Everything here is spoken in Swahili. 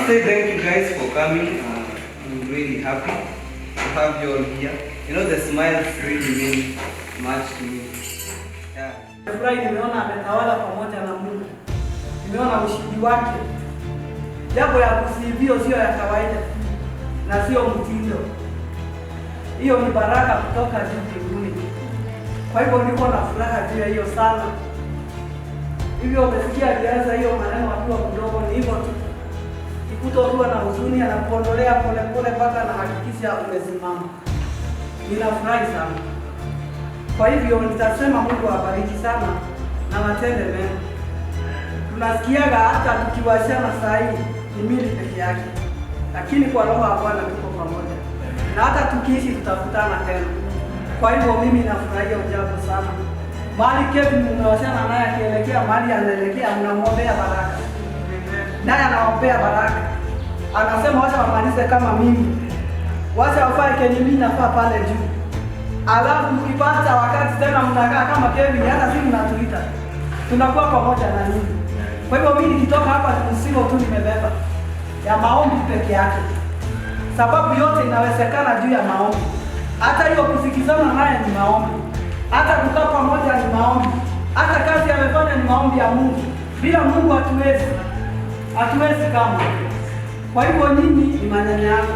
say thank you guys for coming. I'm really happy to have you all here. You know, the smiles really mean much to me. Yeah. Furahi nimeona ametawala pamoja na Mungu. Nimeona ushindi wake. Jambo ya kusivio sio ya kawaida na sio mtindo. Hiyo ni baraka kutoka juu mbinguni. Kwa hivyo niko na furaha juu ya hiyo sana. Hivyo umesikia alianza hiyo maneno akiwa mdogo, ni hivyo tu. Kutokuwa na huzuni anakuondolea pole pole mpaka na hakikisha umesimama. Ninafurahi sana. Kwa hivyo nitasema Mungu awabariki sana na watende mema. Tunasikiaga hata tukiwashana saa hii ni mili peke yake, lakini kwa roho ya Bwana tuko pamoja, na hata tukiishi tutakutana tena. Kwa hivyo mimi nafurahia ujambo sana. Mahali Kevin mmewashana naye akielekea mahali anaelekea, mnamwombea baraka, naye anaombea baraka. Anasema wacha wamalize kama mimi, wacha wafae kenye mimi nafaa pale juu. Alafu ukipata wakati tena mnakaa kama Kevin, hata sisi mnatuita, tunakuwa pamoja na nyinyi. Kwa hivyo mimi nikitoka hapa msigo tu nimebeba ya maombi peke yake, sababu yote inawezekana juu ya maombi. Hata hiyo kusikizana naye ni maombi, hata kukaa pamoja ni maombi, hata kazi amefanya ni maombi ya Mungu. Bila Mungu hatuwezi kama. Kwa hivyo nyinyi ni maneno yangu.